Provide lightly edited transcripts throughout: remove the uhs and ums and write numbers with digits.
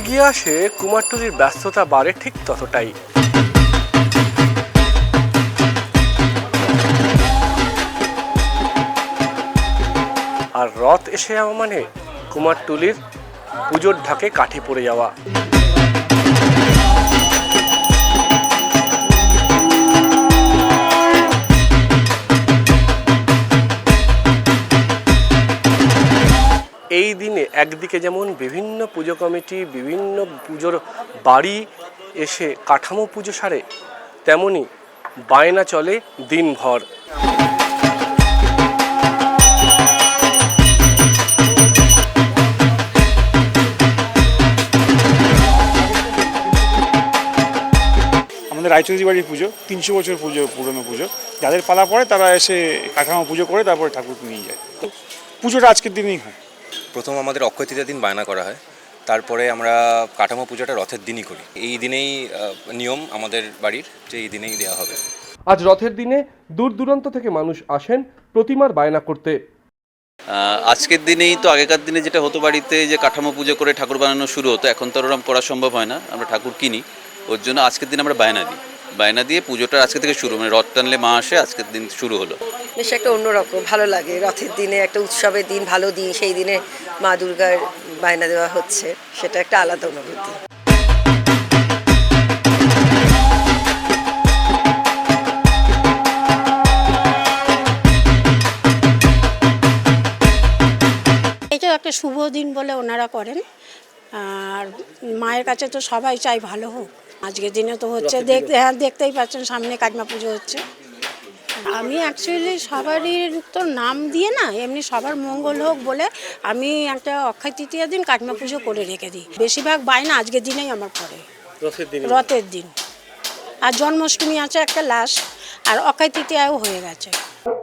এগিয়ে আসে কুমারটুলির ব্যস্ততা বাড়ে ঠিক ততটাই। আর রথ এসে যাওয়া মানে কুমারটুলির পুজোর ঢাকে কাঠি পড়ে যাওয়া। এই দিনে একদিকে যেমন বিভিন্ন পুজো কমিটি বিভিন্ন পুজোর বাড়ি এসে কাঠামো পুজো সারে, তেমনি বায়না চলে দিনভর। আমাদের রায়চৌধুরী বাড়ির পুজো 300 বছর পুজো, পুরনো পুজো। যাদের পালা পড়ে তারা এসে কাঠামো পুজো করে তারপরে ঠাকুর নিয়ে যায়। তো পুজোটা আজকের দিনেই হয়। প্রথম আমাদের অক্ষয় তৃতীয়ার দিন বায়না করা হয়, তারপরে আমরা কাঠামো পুজোটা রথের দিনই করি। এই দিনেই নিয়ম আমাদের বাড়ির যে এই দিনেই দেওয়া হবে। আজ রথের দিনে দূর দূরান্ত থেকে মানুষ আসেন প্রতিমার বায়না করতে। আজকের দিনেই তো, আগেকার দিনে যেটা হতো বাড়িতে যে কাঠামো পুজো করে ঠাকুর বানানো শুরু হতো, এখন তো ওরকম করা সম্ভব হয় না, আমরা ঠাকুর কিনি। ওর জন্য আজকের দিন আমরা বায়না দিই। বায়না দিয়ে পুজোটা আজকে থেকে শুরু, মানে রথ টানলে মা আসে, আজকের দিন শুরু হলো। বেশ একটা অন্যরকম ভালো লাগে, রথের দিনে একটা উৎসবের দিন, ভালো দিন, সেই দিনে মা দুর্গার বায়না দেওয়া হচ্ছে, সেটা একটা আলাদা অনুভূতি। এটা একটা শুভ দিন বলে ওনারা করেন, আর মায়ের কাছে তো সবাই চাই ভালো হোক। আজকের দিনে তো হচ্ছে, দেখতেই পাচ্ছেন সামনে কাকিমা পুজো হচ্ছে। আমি অ্যাকচুয়ালি সবারই তো নাম দিয়ে না, এমনি সবার মঙ্গল হোক বলে আমি একটা অক্ষয় তৃতীয়ার দিন কাকিমা পুজো করে রেখে দিই। বেশিরভাগ বায়না আজকের দিনেই আমার পড়ে, রথের দিন। আর জন্মাষ্টমী আছে একটা লাস্ট, আর অক্ষয় তৃতীয়াও হয়ে গেছে।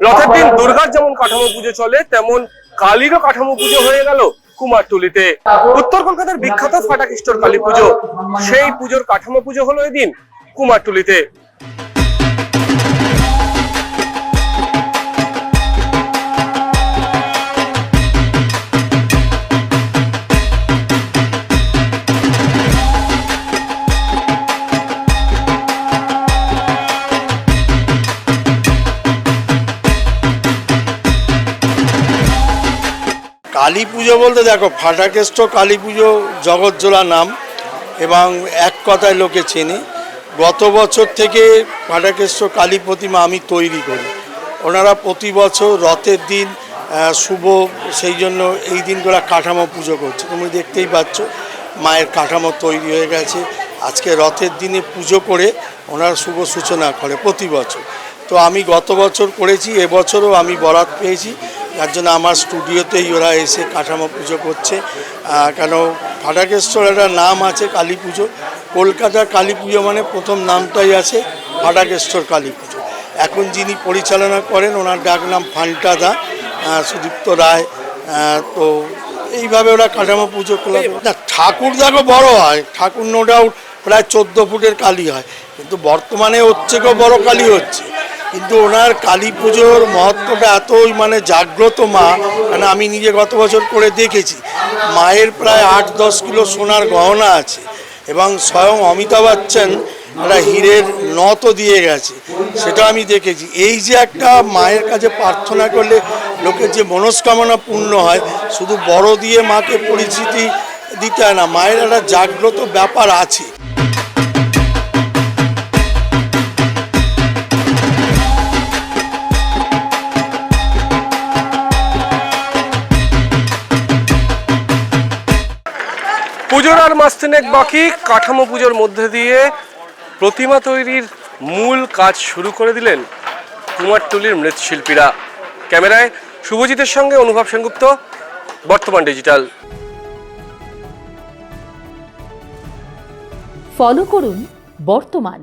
রথের দিন দুর্গার যেমন কাঠামো পুজো চলে, তেমন কালীরও কাঠামো পুজো হয়ে গেল কুমারটুলিতে। উত্তর কলকাতার বিখ্যাত ফাটাকেষ্টর কালী পুজো, সেই পুজোর কাঠামো পুজো হলো এদিন কুমারটুলিতে। কালী পুজো বলতে দেখো, ফাটাকেষ্ট কালী পুজো জগৎজোড়া নাম, এবং এক কথায় লোকে চেনে। গত বছর থেকে ফাটাকেষ্ট কালী প্রতিমা আমি তৈরি করি। ওনারা প্রতি বছর রথের দিন শুভ, সেই জন্য এই দিনগুলো কাঠামো পুজো করছে। তুমি দেখতেই পাচ্ছ মায়ের কাঠামো তৈরি হয়ে গেছে। আজকে রথের দিনে পুজো করে ওনারা শুভ সূচনা করে প্রতি বছর। তো আমি গত বছর করেছি, এবছরও আমি বরাত পেয়েছি, যার জন্য আমার স্টুডিওতেই ওরা এসে কাঠামো পুজো করছে। কেন ফাটাকেশ্বর একটা নাম আছে কালী পুজো, কলকাতার কালী পুজো মানে প্রথম নামটাই আছে ফাটাকেশ্বর কালী পুজো। এখন যিনি পরিচালনা করেন ওনার ডাক নাম ফান্টাদা, সুদীপ্ত রায়। তো এইভাবে ওরা কাঠামো পুজো করলে না, ঠাকুর দেখো বড় হয়, ঠাকুর নো ডাউট প্রায় 14 ফুটের কালী হয়, কিন্তু বর্তমানে হচ্ছে কেউ বড় কালী হচ্ছে। কিন্তু ওনার কালী পুজোর মহত্বটা এতই মানে জাগ্রত মা, মানে আমি নিজে গত বছর করে দেখেছি। মায়ের প্রায় 8-10 কিলো সোনার গহনা আছে, এবং স্বয়ং অমিতাভ বচ্চন একটা হীরের নথও দিয়ে গেছে, সেটা আমি দেখেছি। এই যে একটা মায়ের কাছে প্রার্থনা করলে লোকের যে মনস্কামনা পূর্ণ হয়, শুধু বড় দিয়ে মাকে পরিচিতি দিতে হয় না, মায়ের একটা জাগ্রত ব্যাপার আছে। পুজোর আর মাস তিনেক বাকি, কাঠামো পুজোর মধ্যে দিয়ে প্রতিমা তৈরির মূল কাজ শুরু করে দিলেন কুমারটুলির মৃৎশিল্পীরা। ক্যামেরায় শুভজিতের সঙ্গে অনুভব সেনগুপ্ত, বর্তমান ডিজিটাল। ফলো করুন বর্তমান।